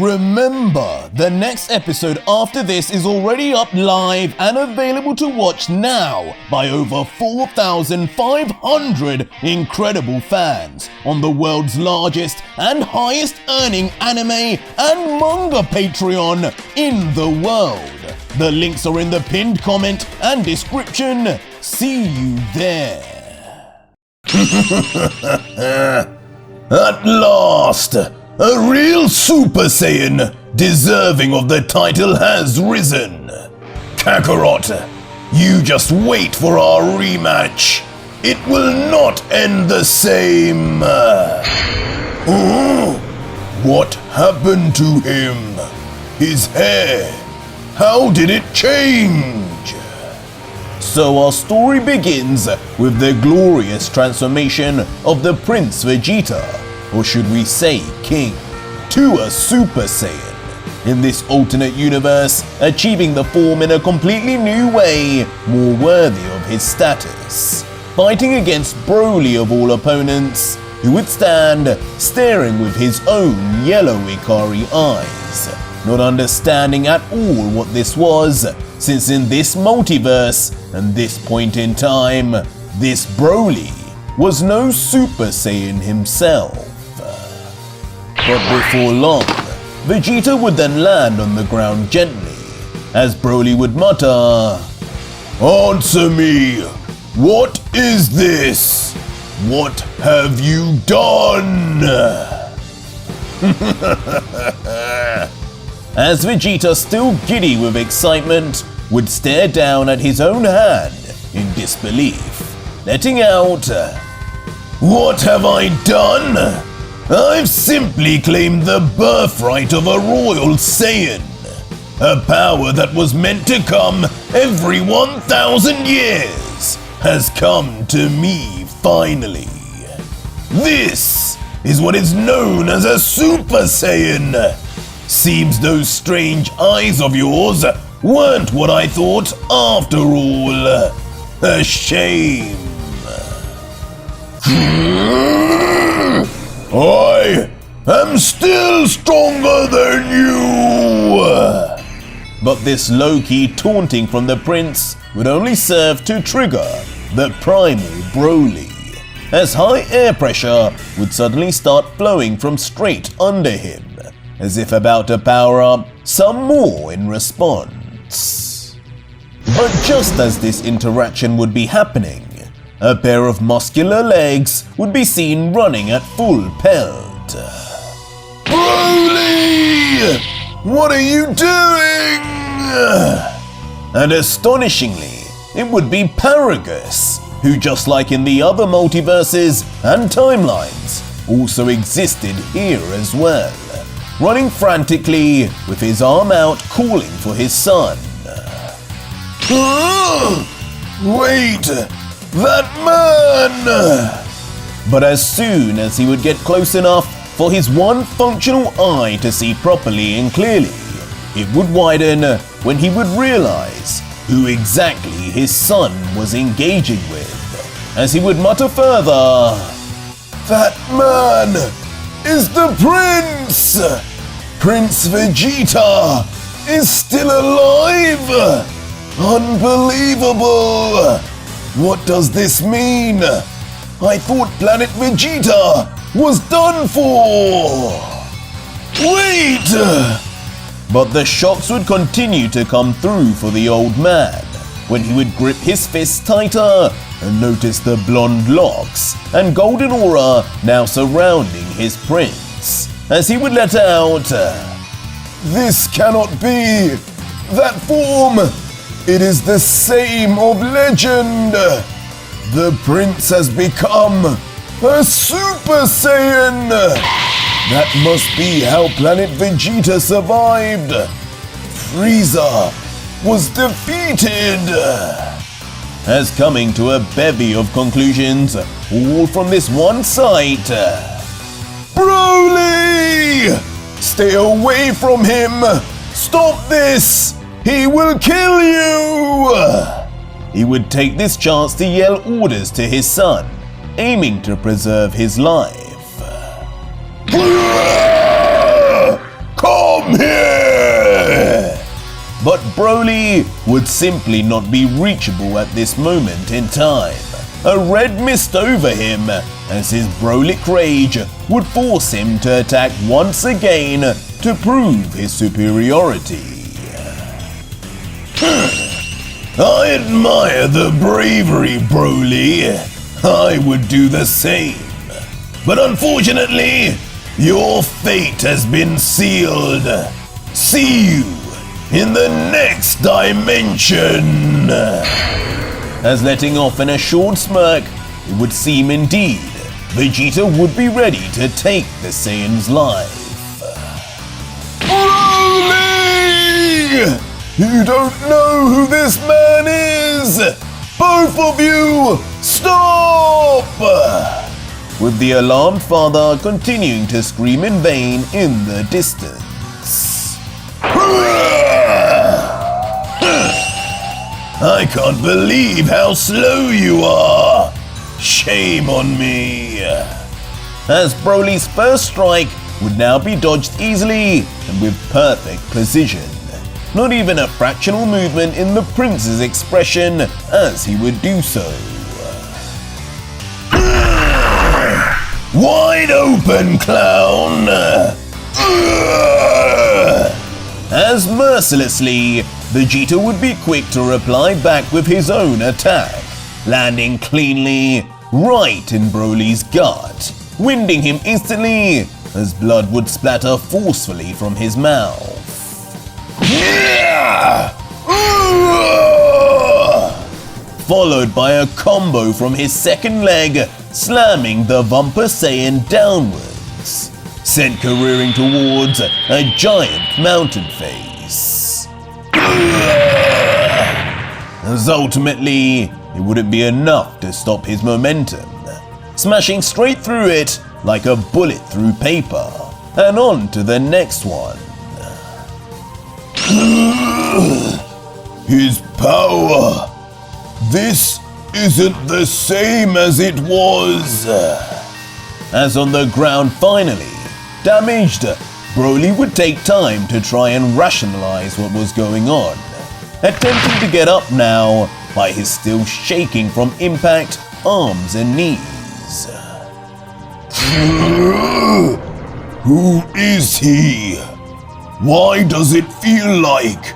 Remember, the next episode after this is already up live and available to watch now by over 4,500 incredible fans on the world's largest and highest earning anime and manga Patreon in the world. The links are in the pinned comment and description. See you there. At last! A real Super Saiyan deserving of the title has risen. Kakarot, you just wait for our rematch. It will not end the same. What happened to him? His hair, how did it change? So our story begins with the glorious transformation of the Prince Vegeta, or should we say King, to a Super Saiyan. In this alternate universe, achieving the form in a completely new way, more worthy of his status. Fighting against Broly of all opponents, who would stand staring with his own yellow Ikari eyes, not understanding at all what this was, since in this multiverse and this point in time, this Broly was no Super Saiyan himself. But before long, Vegeta would then land on the ground gently, as Broly would mutter, "Answer me! What is this? What have you done?" As Vegeta, still giddy with excitement, would stare down at his own hand in disbelief, letting out, "What have I done? I've simply claimed the birthright of a royal Saiyan, a power that was meant to come every 1,000 years has come to me finally. This is what is known as a Super Saiyan. Seems those strange eyes of yours weren't what I thought after all. A shame. I am still stronger than you!" But this low-key taunting from the prince would only serve to trigger the primal Broly, as high air pressure would suddenly start flowing from straight under him, as if about to power up some more in response. But just as this interaction would be happening, a pair of muscular legs would be seen running at full pelt. "Broly! What are you doing?" And astonishingly, it would be Paragus, who just like in the other multiverses and timelines, also existed here as well, running frantically with his arm out calling for his son. Wait! That man! But as soon as he would get close enough for his one functional eye to see properly and clearly, it would widen when he would realize who exactly his son was engaging with, as he would mutter further, "That man is the Prince! Prince Vegeta is still alive! Unbelievable! What does this mean? I thought Planet Vegeta was done for! Wait!" But the shocks would continue to come through for the old man when he would grip his fists tighter and notice the blonde locks and golden aura now surrounding his prince, as he would let out, "This cannot be! That form! It is the same of legend! The prince has become a Super Saiyan! That must be how Planet Vegeta survived! Frieza was defeated!" As coming to a bevy of conclusions, all from this one sight. "Broly! Stay away from him! Stop this! He will kill you!" He would take this chance to yell orders to his son, aiming to preserve his life. "Call Come here! But Broly would simply not be reachable at this moment in time. A red mist over him, as his Brolic rage would force him to attack once again to prove his superiority. I admire the bravery, Broly. I would do the same. But unfortunately, your fate has been sealed. See you in the next dimension. As letting off in a short smirk, it would seem indeed Vegeta would be ready to take the Saiyan's life. Broly! You don't know who this man is! Both of you, stop! With the alarmed father continuing to scream in vain in the distance. I can't believe how slow you are! Shame on me! As Broly's first strike would now be dodged easily and with perfect precision. Not even a fractional movement in the prince's expression as he would do so. Wide open, clown! As mercilessly, Vegeta would be quick to reply back with his own attack, landing cleanly right in Broly's gut, winding him instantly as blood would splatter forcefully from his mouth. Followed by a combo from his second leg, slamming the Vampa Saiyan downwards, sent careering towards a giant mountain face. As ultimately, it wouldn't be enough to stop his momentum, smashing straight through it like a bullet through paper, and on to the next one. His power. This isn't the same as it was. As on the ground finally, damaged, Broly would take time to try and rationalize what was going on, attempting to get up now by his still shaking from impact arms and knees. Who is he? Why does it feel like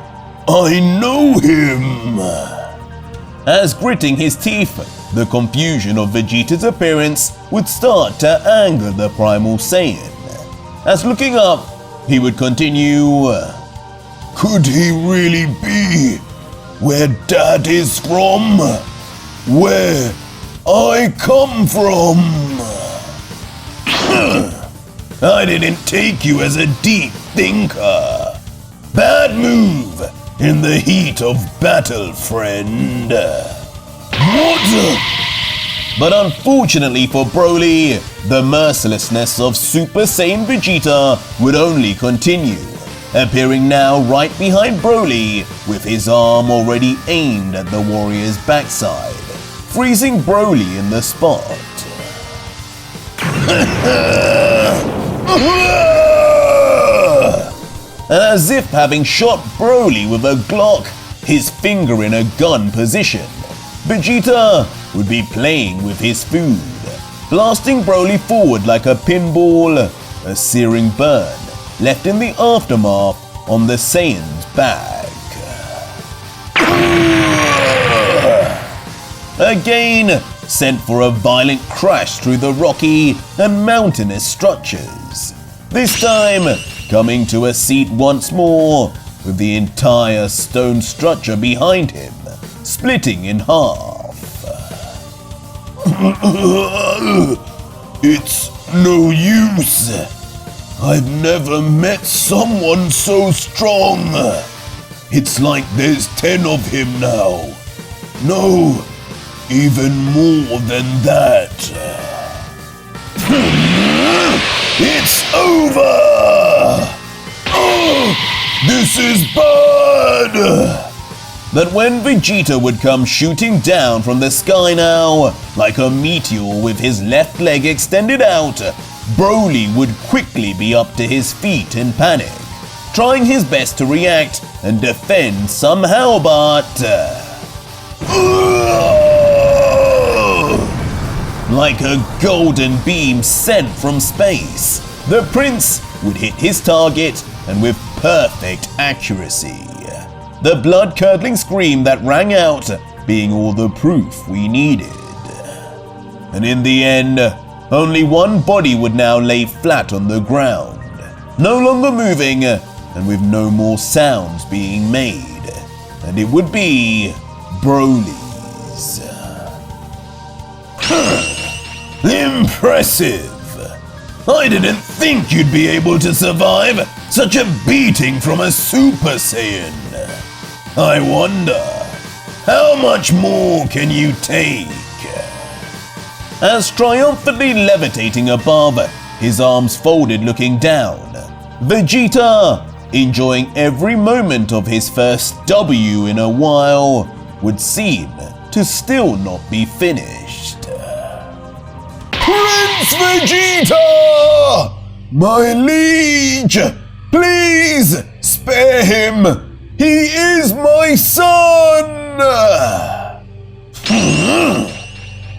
I know him? As gritting his teeth, the confusion of Vegeta's appearance would start to anger the Primal Saiyan. As looking up, he would continue, could he really be where Dad is from? Where I come from? I didn't take you as a deep thinker. Bad move in the heat of battle, friend. What? But unfortunately for Broly, the mercilessness of Super Saiyan Vegeta would only continue, appearing now right behind Broly with his arm already aimed at the warrior's backside, freezing Broly in the spot. As if having shot Broly with a Glock, his finger in a gun position, Vegeta would be playing with his food, blasting Broly forward like a pinball, a searing burn left in the aftermath on the Saiyan's back. Again, sent for a violent crash through the rocky and mountainous structures, this time coming to a seat once more with the entire stone structure behind him splitting in half. It's no use. I've never met someone so strong. It's like there's 10 of him now. No, even more than that. It's over! Oh, this is bad! But when Vegeta would come shooting down from the sky now, like a meteor with his left leg extended out, Broly would quickly be up to his feet in panic, trying his best to react and defend somehow, but... like a golden beam sent from space, the prince would hit his target, and with perfect accuracy. The blood-curdling scream that rang out being all the proof we needed. And in the end, only one body would now lay flat on the ground, no longer moving, and with no more sounds being made. And it would be Broly's. Impressive! I didn't think you'd be able to survive such a beating from a Super Saiyan. I wonder, how much more can you take? As triumphantly levitating above, his arms folded looking down, Vegeta, enjoying every moment of his first W in a while, would seem to still not be finished. Prince Vegeta! My liege! Please spare him! He is my son!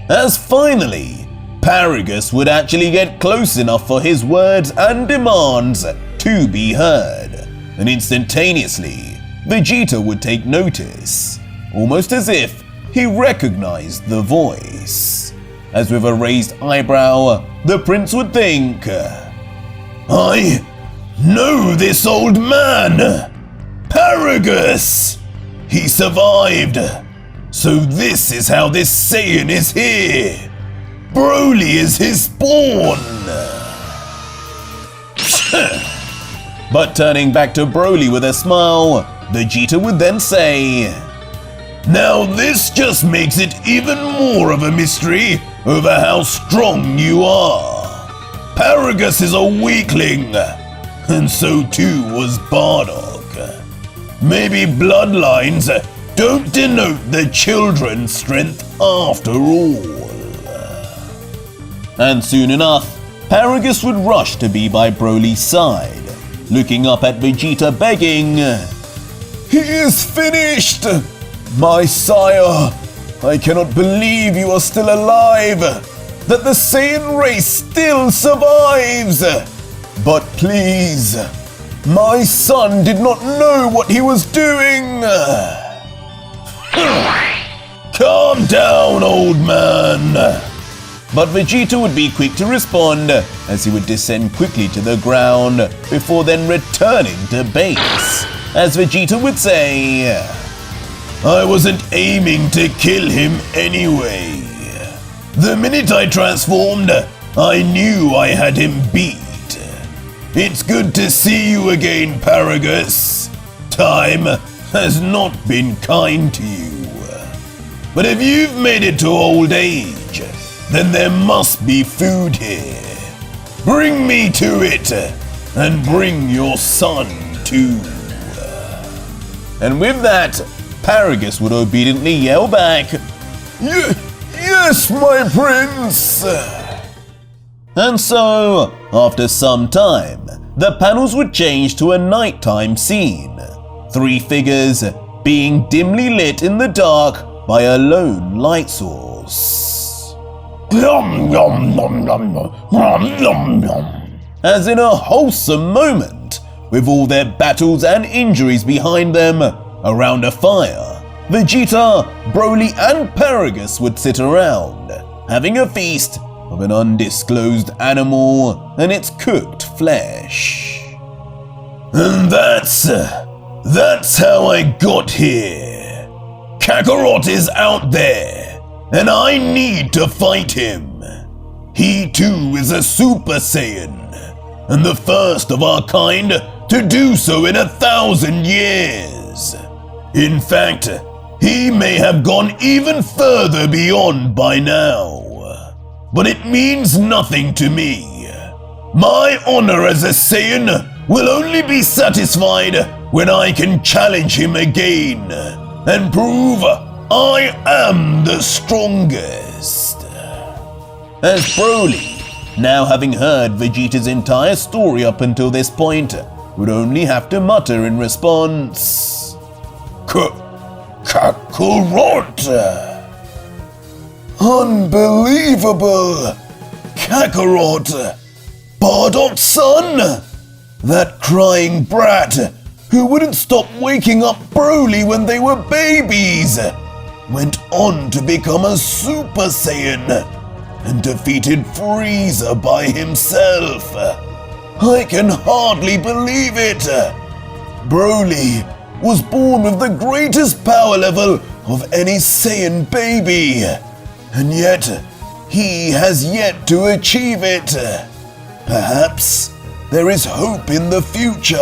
As finally, Paragus would actually get close enough for his words and demands to be heard, and instantaneously, Vegeta would take notice, almost as if he recognized the voice. As with a raised eyebrow, the prince would think, I know this old man! Paragus! He survived! So this is how this Saiyan is here! Broly is his spawn! But turning back to Broly with a smile, Vegeta would then say, now this just makes it even more of a mystery over how strong you are. Paragus is a weakling, and so too was Bardock. Maybe bloodlines don't denote the children's strength after all. And soon enough, Paragus would rush to be by Broly's side, looking up at Vegeta begging, he is finished! My sire, I cannot believe you are still alive, that the Saiyan race still survives. But please, my son did not know what he was doing. Calm down, old man. But Vegeta would be quick to respond, as he would descend quickly to the ground before then returning to base, as Vegeta would say, I wasn't aiming to kill him anyway. The minute I transformed, I knew I had him beat. It's good to see you again, Paragus. Time has not been kind to you. But if you've made it to old age, then there must be food here. Bring me to it, and bring your son too. And with that, Paragus would obediently yell back, yes, my prince! And so, after some time, the panels would change to a nighttime scene, three figures being dimly lit in the dark by a lone light source. As in a wholesome moment, with all their battles and injuries behind them, around a fire, Vegeta, Broly and Paragus would sit around, having a feast of an undisclosed animal and its cooked flesh. And that's how I got here. Kakarot is out there, and I need to fight him. He too is a Super Saiyan, and the first of our kind to do so in 1,000 years. In fact, he may have gone even further beyond by now. But it means nothing to me. My honor as a Saiyan will only be satisfied when I can challenge him again and prove I am the strongest. As Broly, now having heard Vegeta's entire story up until this point, would only have to mutter in response, Kakarot! Unbelievable! Kakarot! Bardot's son! That crying brat who wouldn't stop waking up Broly when they were babies went on to become a Super Saiyan and defeated Frieza by himself. I can hardly believe it. Broly was born with the greatest power level of any Saiyan baby, and yet he has yet to achieve it. Perhaps there is hope in the future.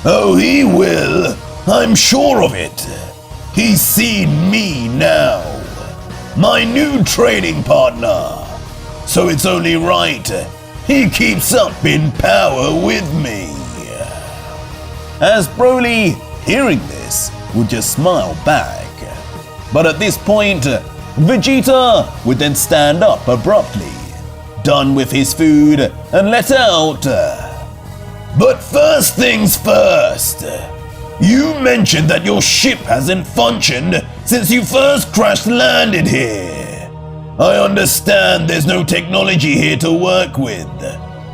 Oh, he will. I'm sure of it. He's seen me now, my new training partner. So it's only right he keeps up in power with me. As Broly, hearing this, would just smile back. But at this point, Vegeta would then stand up abruptly, done with his food, and let out. But first things first. You mentioned that your ship hasn't functioned since you first crash-landed here. I understand there's no technology here to work with,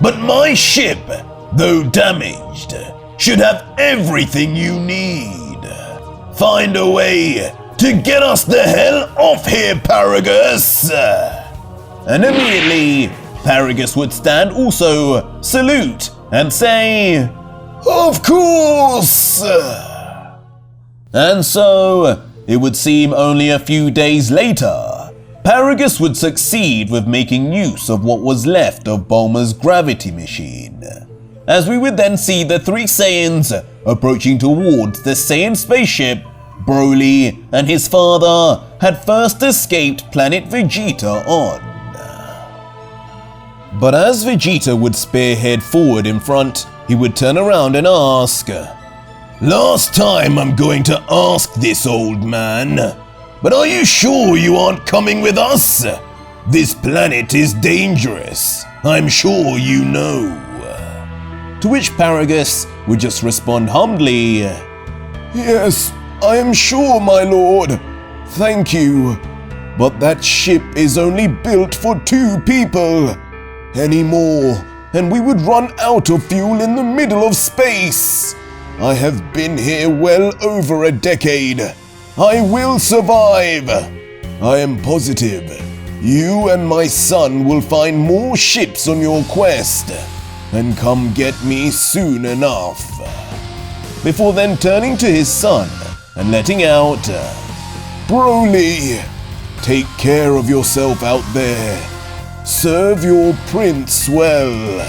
but my ship, though damaged, should have everything you need. Find a way to get us the hell off here, Paragus! And immediately, Paragus would stand also, salute, and say, Of course! And so, it would seem only a few days later, Paragus would succeed with making use of what was left of Bulma's gravity machine, as we would then see the three Saiyans approaching towards the Saiyan spaceship Broly and his father had first escaped planet Vegeta on. But as Vegeta would spearhead forward in front, he would turn around and ask, Last time I'm going to ask this, old man, but are you sure you aren't coming with us? This planet is dangerous, I'm sure you know. To which Paragus would just respond humbly, Yes, I am sure, my lord. Thank you. But that ship is only built for 2 people. Any more, and we would run out of fuel in the middle of space. I have been here well over a decade. I will survive. I am positive you and my son will find more ships on your quest and come get me soon enough. Before then turning to his son and letting out, Broly, take care of yourself out there. Serve your prince well.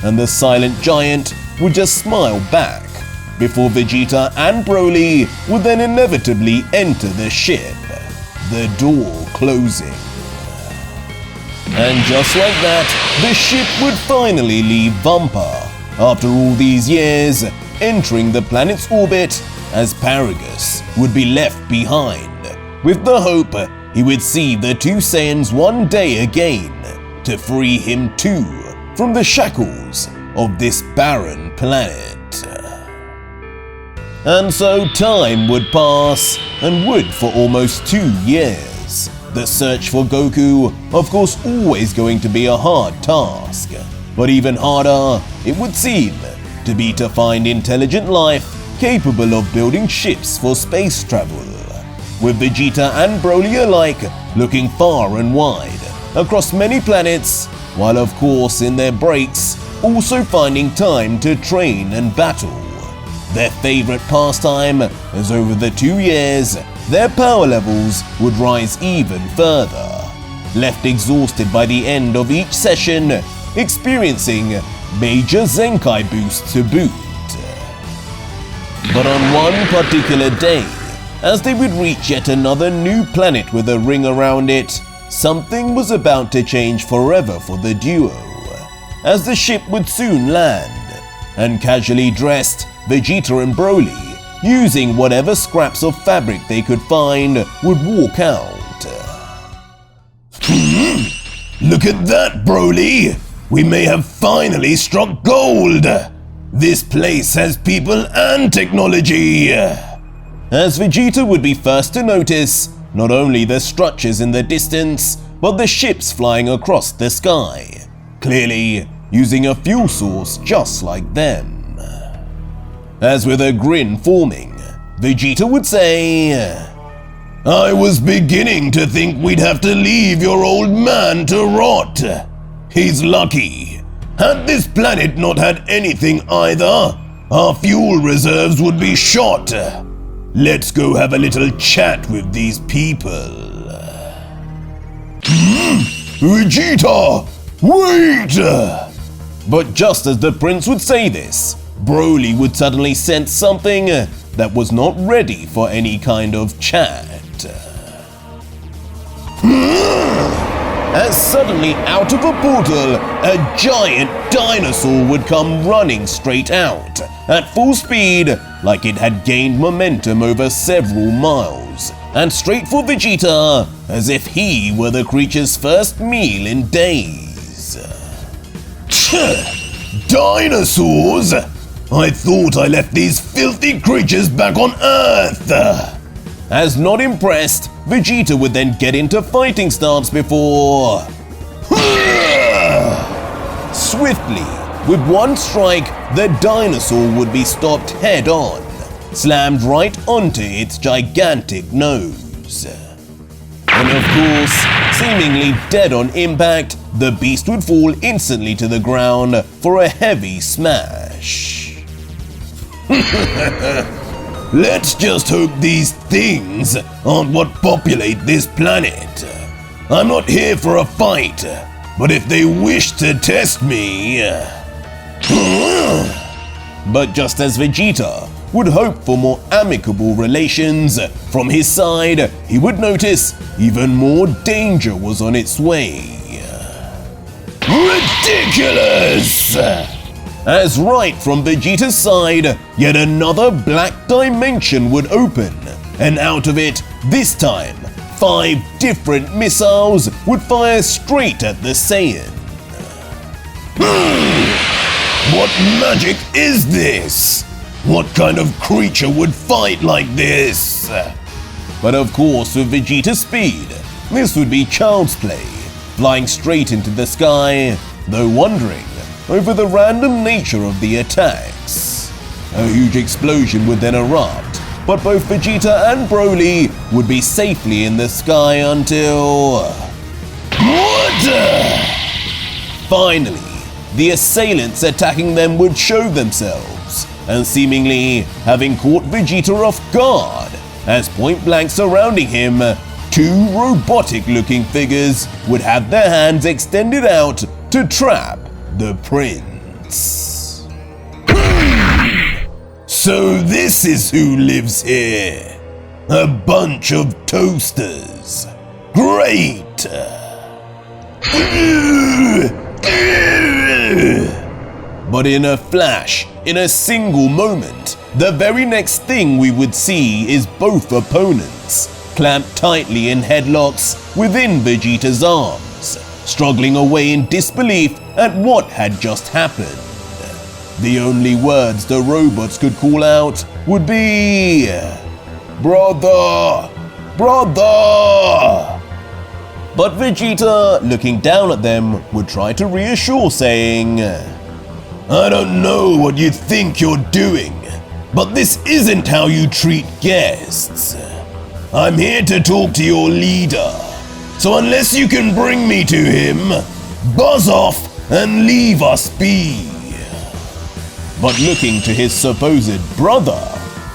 And the silent giant would just smile back before Vegeta and Broly would then inevitably enter the ship, the door closing. And just like that, the ship would finally leave Vampa after all these years, entering the planet's orbit as Paragus would be left behind, with the hope he would see the 2 Saiyans one day again to free him too from the shackles of this barren planet. And so time would pass, and would for almost 2 years. The search for Goku, of course, always going to be a hard task, but even harder, it would seem, to be to find intelligent life capable of building ships for space travel, with Vegeta and Broly alike looking far and wide across many planets, while of course in their breaks also finding time to train and battle. Their favorite pastime, as over the 2 years, their power levels would rise even further, left exhausted by the end of each session, experiencing major Zenkai boosts to boot. But on one particular day, as they would reach yet another new planet with a ring around it, something was about to change forever for the duo, as the ship would soon land, and casually dressed, Vegeta and Broly, using whatever scraps of fabric they could find, would walk out. Look at that, Broly! we may have finally struck gold. This place has people and technology. As Vegeta would be first to notice not only the structures in the distance, but the ships flying across the sky, clearly using a fuel source just like them. As with a grin forming, Vegeta would say, "I was beginning to think we'd have to leave your old man to rot. He's lucky. Had this planet not had anything either, our fuel reserves would be shot. Let's go have a little chat with these people." Vegeta! Wait! But just as the prince would say this, Broly would suddenly sense something that was not ready for any kind of chat. As suddenly out of a portal, a giant dinosaur would come running straight out, at full speed, like it had gained momentum over several miles, and straight for Vegeta, as if he were the creature's first meal in days. Dinosaurs? I thought I left these filthy creatures back on Earth! As not impressed, Vegeta would then get into fighting stance before... Swiftly, with one strike, the dinosaur would be stopped head on, slammed right onto its gigantic nose. And of course, seemingly dead on impact, the beast would fall instantly to the ground for a heavy smash. Let's just hope these things aren't what populate this planet. I'm not here for a fight, but if they wish to test me... But just as Vegeta would hope for more amicable relations, from his side, he would notice even more danger was on its way. Ridiculous! As right from Vegeta's side, yet another black dimension would open, and out of it, this time, 5 different missiles would fire straight at the Saiyan. What magic is this? What kind of creature would fight like this? But of course, with Vegeta's speed, this would be child's play, flying straight into the sky, though wondering over the random nature of the attacks. A huge explosion would then erupt, but both Vegeta and Broly would be safely in the sky until... What? Finally, the assailants attacking them would show themselves, and seemingly having caught Vegeta off guard, as point blank surrounding him, 2 robotic-looking figures would have their hands extended out to trap the prince. So this is who lives here. A bunch of toasters. Great! But in a flash, in a single moment, the very next thing we would see is both opponents clamped tightly in headlocks within Vegeta's arms, struggling away in disbelief at what had just happened. The only words the robots could call out would be, "Brother! Brother!" But Vegeta, looking down at them, would try to reassure, saying, "I don't know what you think you're doing, but this isn't how you treat guests. I'm here to talk to your leader, so unless you can bring me to him, buzz off and leave us be." But looking to his supposed brother,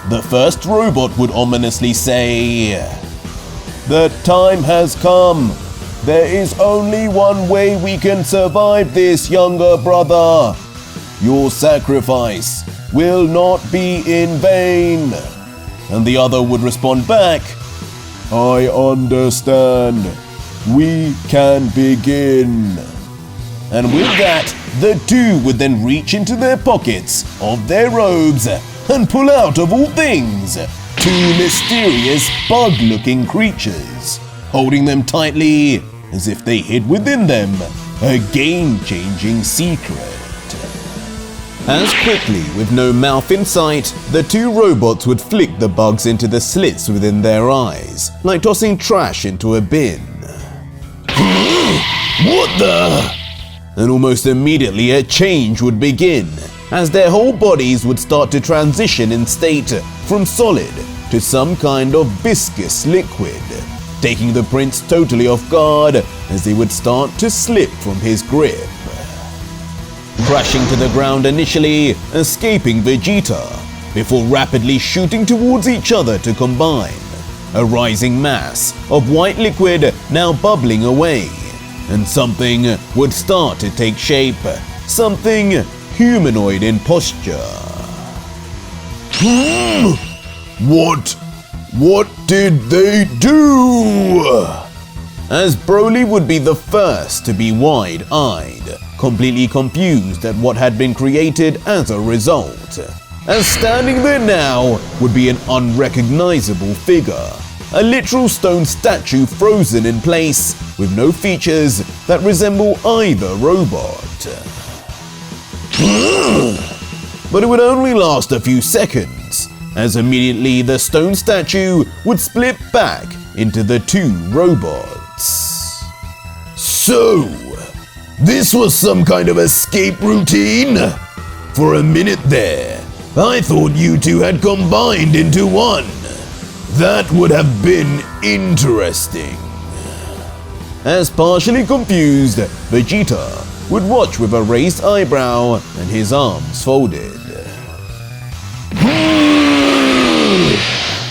the first robot would ominously say, "The time has come. There is only one way we can survive this, younger brother. Your sacrifice will not be in vain." And the other would respond back, "I understand. We can begin." And with that, the 2 would then reach into their pockets of their robes and pull out, of all things, 2 mysterious bug-looking creatures, holding them tightly as if they hid within them a game-changing secret. As quickly, with no mouth in sight, the two robots would flick the bugs into the slits within their eyes, like tossing trash into a bin. What the? And almost immediately a change would begin, as their whole bodies would start to transition in state from solid to some kind of viscous liquid, taking the prince totally off guard as they would start to slip from his grip. Crashing to the ground initially, escaping Vegeta, before rapidly shooting towards each other to combine. A rising mass of white liquid now bubbling away, and something would start to take shape, something humanoid in posture. What did they do? As Broly would be the first to be wide-eyed, completely confused at what had been created as a result. As standing there now would be an unrecognizable figure, a literal stone statue frozen in place with no features that resemble either robot. But it would only last a few seconds, as immediately the stone statue would split back into the two robots. So, this was some kind of escape routine? For a minute there, I thought you two had combined into one. That would have been interesting. As partially confused, Vegeta would watch with a raised eyebrow and his arms folded.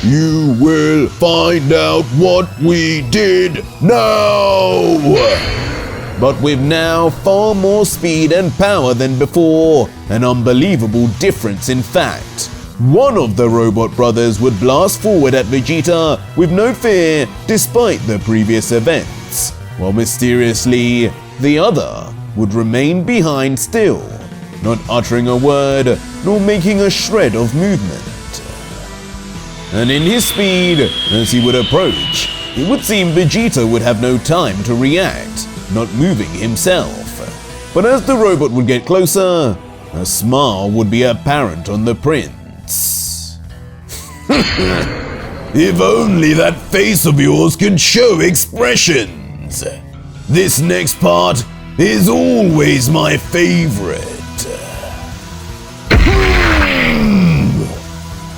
You will find out what we did now! But with now far more speed and power than before, an unbelievable difference in fact. One of the robot brothers would blast forward at Vegeta with no fear despite the previous events, while mysteriously, the other would remain behind still, not uttering a word nor making a shred of movement. And in his speed, as he would approach, it would seem Vegeta would have no time to react, not moving himself. But as the robot would get closer, a smile would be apparent on the prince. If only that face of yours could show expressions. This next part is always my favorite.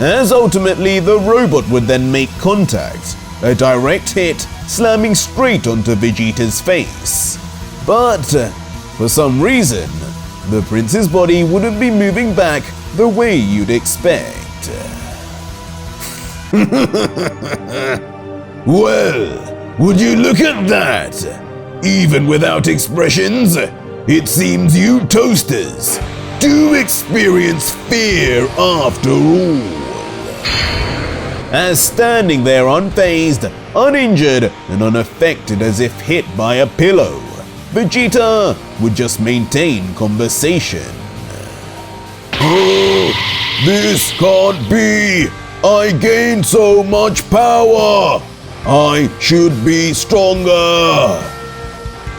As ultimately the robot would then make contact, a direct hit slamming straight onto Vegeta's face. But for some reason, the prince's body wouldn't be moving back the way you'd expect. Well, would you look at that? Even without expressions, it seems you toasters do experience fear after all. As standing there unfazed, uninjured, and unaffected as if hit by a pillow, Vegeta would just maintain conversation. Oh, this can't be! I gained so much power! I should be stronger!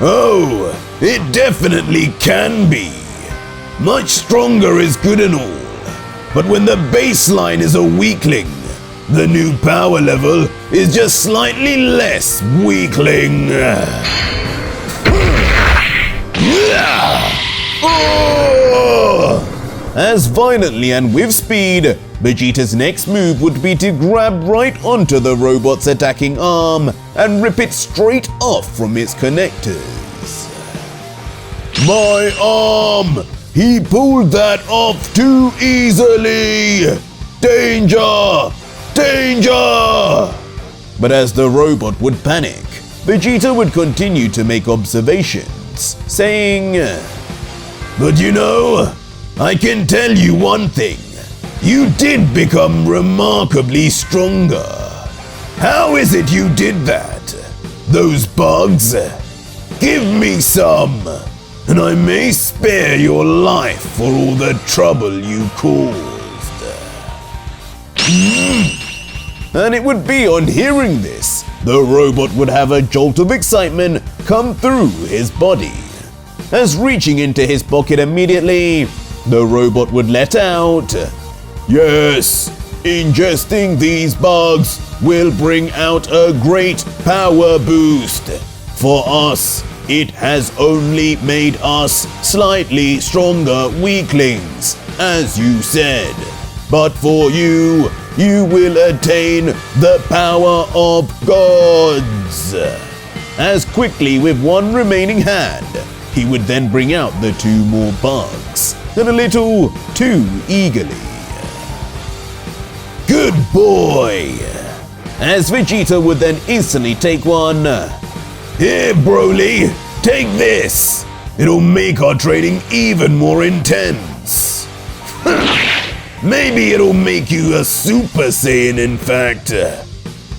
Oh, it definitely can be! Much stronger is good and all, but when the baseline is a weakling, the new power level is just slightly less weakling. As violently and with speed, Vegeta's next move would be to grab right onto the robot's attacking arm and rip it straight off from its connectors. My arm! He pulled that off too easily! Danger! Danger! But as the robot would panic, Vegeta would continue to make observations, saying, But you know, I can tell you one thing. You did become remarkably stronger. How is it you did that? Those bugs? Give me some, and I may spare your life for all the trouble you caused. And it would be on hearing this, the robot would have a jolt of excitement come through his body, as reaching into his pocket immediately, the robot would let out, "Yes, ingesting these bugs will bring out a great power boost. For us, it has only made us slightly stronger weaklings, as you said. But for you, you will attain the power of gods." As quickly with one remaining hand, he would then bring out the two more bugs, and a little too eagerly. "Good boy!" As Vegeta would then instantly take one. "Here, Broly, take this. It'll make our training even more intense. Maybe it'll make you a Super Saiyan, in fact."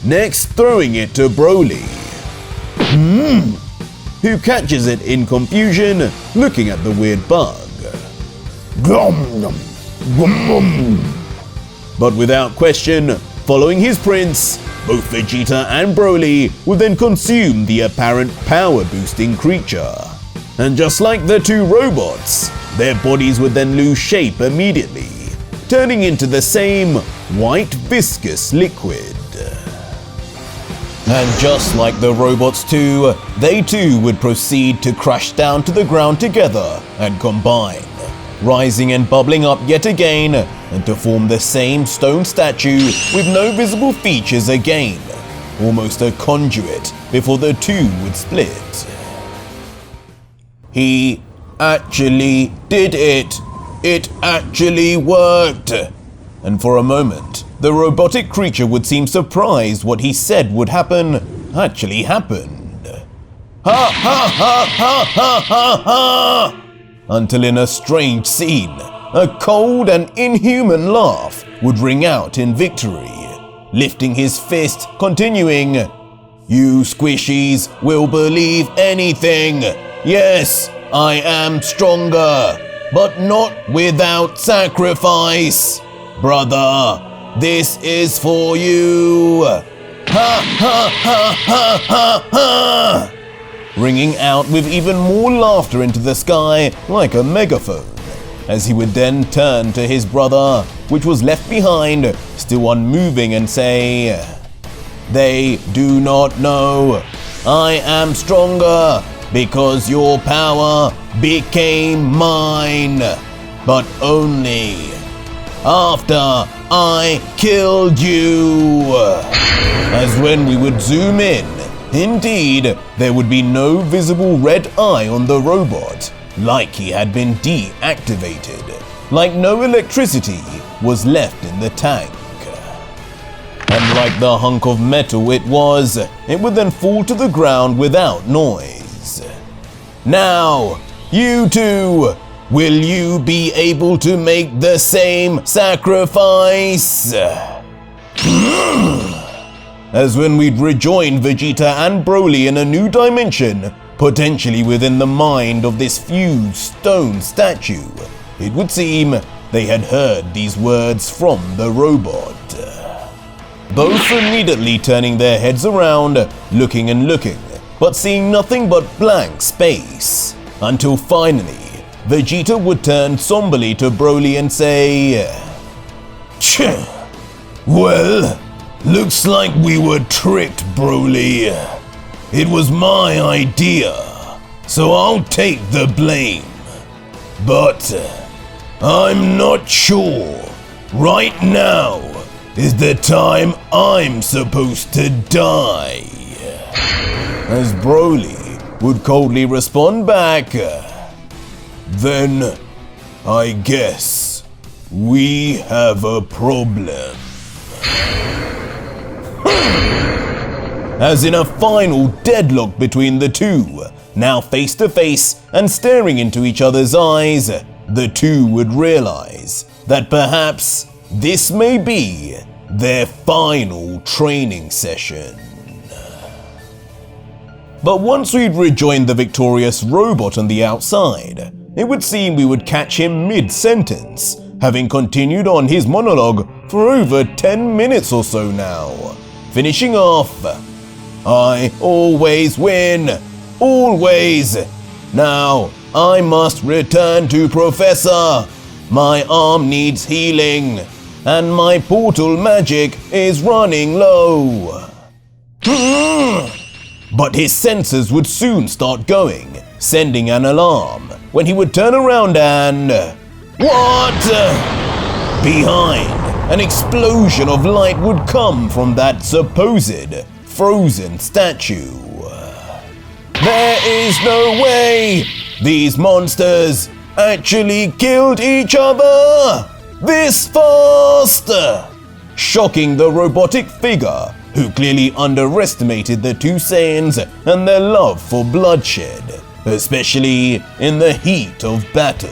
Next, throwing it to Broly, who catches it in confusion, looking at the weird bug. But without question, following his prince, both Vegeta and Broly would then consume the apparent power-boosting creature. And just like the two robots, their bodies would then lose shape immediately, turning into the same white viscous liquid. And just like the robots too, they too would proceed to crash down to the ground together and combine, rising and bubbling up yet again, and to form the same stone statue with no visible features again, almost a conduit before the two would split. He actually did it! It actually worked! And for a moment, the robotic creature would seem surprised what he said would happen actually happened. Ha ha ha ha ha ha ha! Until in a strange scene, a cold and inhuman laugh would ring out in victory, lifting his fist, continuing, "You squishies will believe anything. Yes, I am stronger, but not without sacrifice. Brother, this is for you. Ha ha ha ha ha ha!" Ringing out with even more laughter into the sky like a megaphone, as he would then turn to his brother, which was left behind, still unmoving, and say, "They do not know. I am stronger because your power became mine, but only after I killed you." As when we would zoom in, indeed, there would be no visible red eye on the robot, like he had been deactivated, like no electricity was left in the tank. And like the hunk of metal it was, it would then fall to the ground without noise. "Now, you two, will you be able to make the same sacrifice?" As when we'd rejoin Vegeta and Broly in a new dimension, potentially within the mind of this fused stone statue, it would seem they had heard these words from the robot. Both immediately turning their heads around, looking and looking, but seeing nothing but blank space, until finally, Vegeta would turn somberly to Broly and say, "Tch, well, looks like we were tricked, Broly. It was my idea, so I'll take the blame. But I'm not sure right now is the time I'm supposed to die." As Broly would coldly respond back, "Then I guess we have a problem." As in a final deadlock between the two, now face to face and staring into each other's eyes, the two would realize that perhaps this may be their final training session. But once we'd rejoined the victorious robot on the outside, it would seem we would catch him mid-sentence, having continued on his monologue for over 10 minutes or so now, finishing off, "I always win, always. Now, I must return to Professor. My arm needs healing, and my portal magic is running low. But his sensors would soon start going, sending an alarm when he would turn around and... What? Behind, an explosion of light would come from that supposed frozen statue. There is no way these monsters actually killed each other this fast, shocking the robotic figure, who clearly underestimated the two Saiyans and their love for bloodshed, especially in the heat of battle.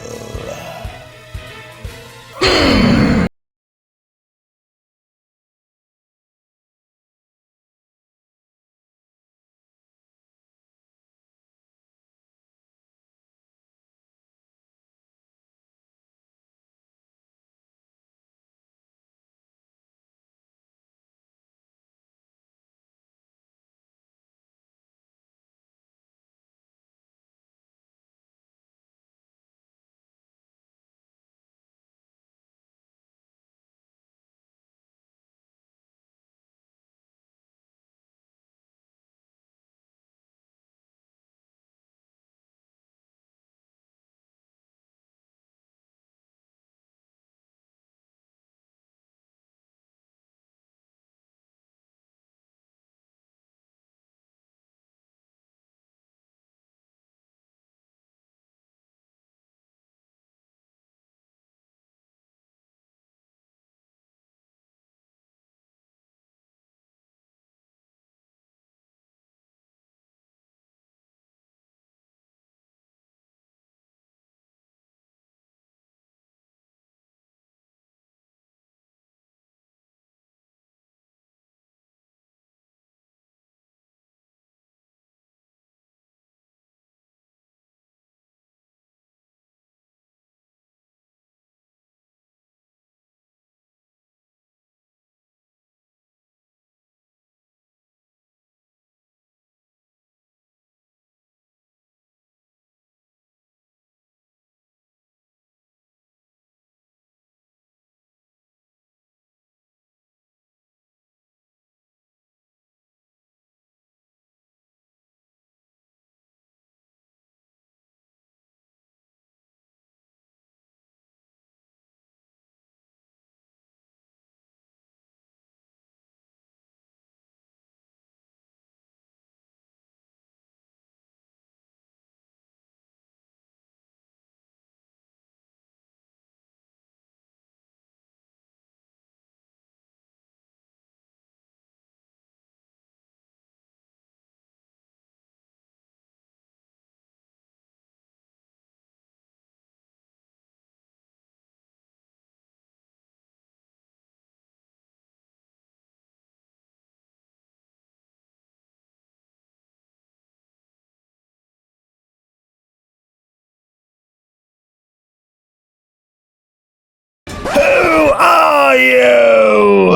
Who are you?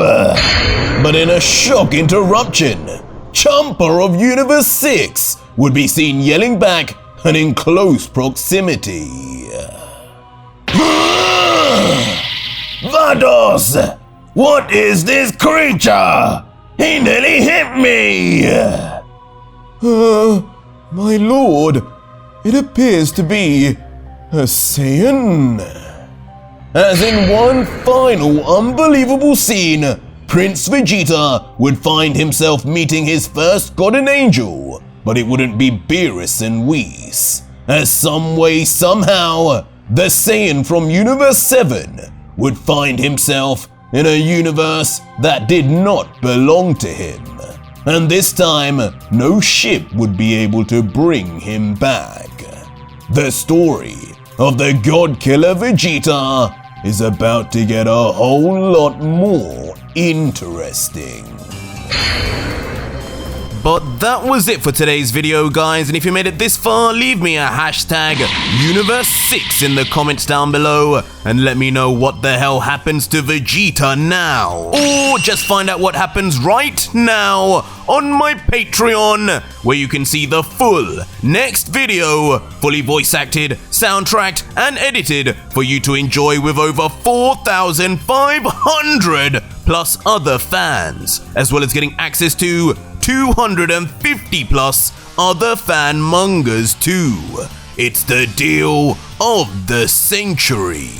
But in a shock interruption, Chomper of Universe 6 would be seen yelling back and in close proximity. Vados! What is this creature? He nearly hit me! My lord, it appears to be a Saiyan. As in one final unbelievable scene, Prince Vegeta would find himself meeting his first god and angel, but it wouldn't be Beerus and Whis, as some way, somehow, the Saiyan from Universe 7 would find himself in a universe that did not belong to him. And this time, no ship would be able to bring him back. The story of the God Killer Vegeta is about to get a whole lot more interesting. But that was it for today's video, guys, and if you made it this far, leave me a hashtag Universe 6 in the comments down below and let me know what the hell happens to Vegeta now. Or just find out what happens right now on my Patreon, where you can see the full next video, fully voice acted, soundtracked, and edited for you to enjoy with over 4,500 plus other fans, as well as getting access to 250 plus other fan mangas too. It's the deal of the century.